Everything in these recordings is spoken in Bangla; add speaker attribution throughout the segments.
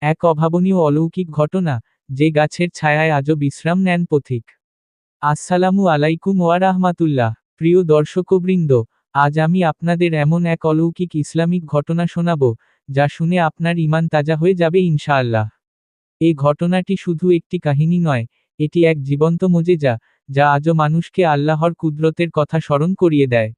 Speaker 1: এক অভাবনীয় অলৌকিক ঘটনা, যে গাছের ছায়ায় আজও বিশ্রাম নেন পথিক। আসসালামু আলাইকুম ওয়া রাহমাতুল্লাহ। প্রিয় দর্শকবৃন্দ, আজ আমি আপনাদের এমন এক অলৌকিক ইসলামিক ঘটনা শোনাব, যা শুনে আপনার ঈমান তাজা হয়ে যাবে ইনশাআল্লাহ। এই ঘটনাটি শুধু একটি কাহিনী নয়, এটি এক জীবন্ত মুজিজা, যা আজও মানুষকে আল্লাহর কুদরতের কথা স্মরণ করিয়ে দেয়।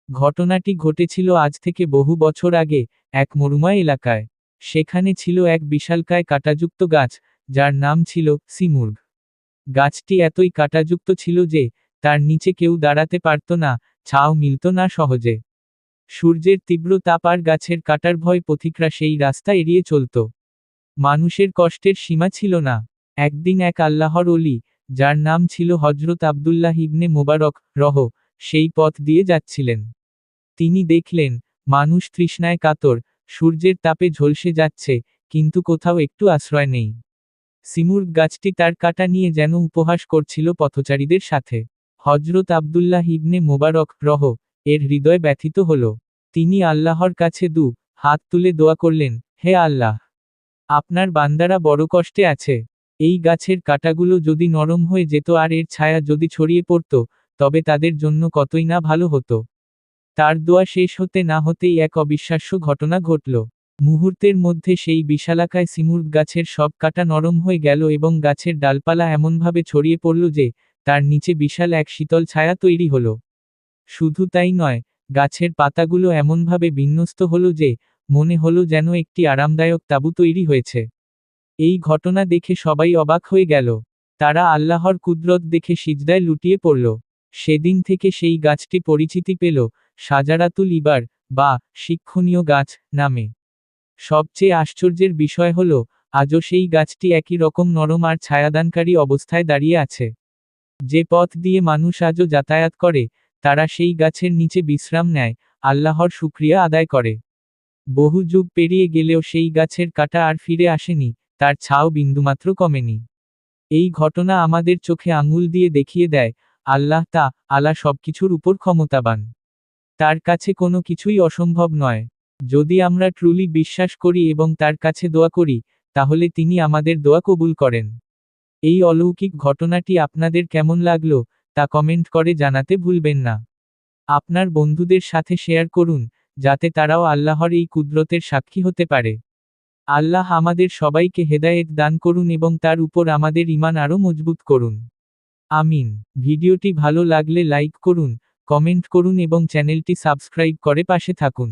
Speaker 1: ঘটনাটি ঘটেছিল আজ থেকে বহু বছর আগে, এক মরুময় এলাকায়। সেখানে ছিল এক বিশালকায় কাঁটাযুক্ত গাছ, যার নাম ছিল সিমুর্গ। গাছটি এতই কাঁটাযুক্ত ছিল যে, তার নিচে কেউ দাঁড়াতে পারত না, ছাও মিলত না সহজে। সূর্যের তীব্র তাপ আর গাছের কাটার ভয় পথিকরা সেই রাস্তা এড়িয়ে চলত। মানুষের কষ্টের সীমা ছিল না। একদিন এক আল্লাহর অলি, যার নাম ছিল হজরত আব্দুল্লাহ ইবনে মোবারক রহ, সেই পথ দিয়ে যাচ্ছিলেন। তিনি দেখলেন, মানুষ তৃষ্ণায় কাতর, সূর্যের তাপে ঝলসে যাচ্ছে, কিন্তু কোথাও একটু আশ্রয় নেই। সিমুর্গ গাছটি তার কাঁটা নিয়ে যেন উপহাস করছিল পথচারীদের সাথে। হজরত আব্দুল্লাহ ইবনে মোবারক রহ এর হৃদয় ব্যথিত হল। তিনি আল্লাহর কাছে হাত তুলে দোয়া করলেন, হে আল্লাহ! আপনার বান্দারা বড় কষ্টে আছে। এই গাছের কাঁটাগুলো যদি নরম হয়ে যেত আর এর ছায়া যদি ছড়িয়ে পড়ত, তবে তাদের জন্য কতই না ভালো হতো। তার দোয়া শেষ হতে না হতেই এক অবিশ্বাস্য ঘটনা ঘটল। মুহূর্তের মধ্যে সেই বিশালাকায় সিমুর্গ গাছের সব কাঁটা নরম হয়ে গেল এবং গাছের ডালপালা এমনভাবে ছড়িয়ে পড়ল যে, তার নিচে বিশাল এক শীতল ছায়া তৈরি হলো। শুধু তাই নয়, গাছের পাতাগুলো এমনভাবে বিন্যস্ত হলো যে, মনে হলো যেন একটি আরামদায়ক তাঁবু তৈরি হয়েছে। এই ঘটনা দেখে সবাই অবাক হয়ে গেল। তারা আল্লাহর কুদরত দেখে সিজদায় লুটিয়ে পড়ল। সেদিন থেকে সেই গাছটি পরিচিতি পেল শাজারাতুল ইবার, বা শিক্ষণীয় গাছ নামে। সবচেয়ে আশ্চর্যের বিষয় হল, আজও সেই গাছটি একই রকম নরম আর ছায়াদানকারী অবস্থায় দাঁড়িয়ে আছে। যে পথ দিয়ে মানুষ আজও যাতায়াত করে, তারা সেই গাছের নিচে বিশ্রাম নেয়, আল্লাহর শুকরিয়া আদায় করে। বহু যুগ পেরিয়ে গেলেও সেই গাছের কাঁটা আর ফিরে আসেনি, তার ছাও বিন্দুমাত্র কমেনি। এই ঘটনা আমাদের চোখে আঙুল দিয়ে দেখিয়ে দেয়, আল্লাহ আলা সবকিছুর উপর ক্ষমতাবান। তার কাছে কোনো কিছুই অসম্ভব নয়। যদি আমরা ট্রুলি বিশ্বাস করি এবং তার কাছে দোয়া করি, তাহলে তিনি আমাদের দোয়া কবুল করেন। এই অলৌকিক ঘটনাটি আপনাদের কেমন লাগলো, তা কমেন্ট করে জানাতে ভুলবেন না। আপনার বন্ধুদের সাথে শেয়ার করুন, যাতে তারাও আল্লাহর এই কুদরতের সাক্ষী হতে পারে। আল্লাহ আমাদের সবাইকে হেদায়েত দান করুন এবং তার উপর আমাদের ঈমান আরও মজবুত করুন। আমিন। ভিডিওটি ভালো লাগলে লাইক করুন, কমেন্ট করুন এবং চ্যানেলটি সাবস্ক্রাইব করে পাশে থাকুন।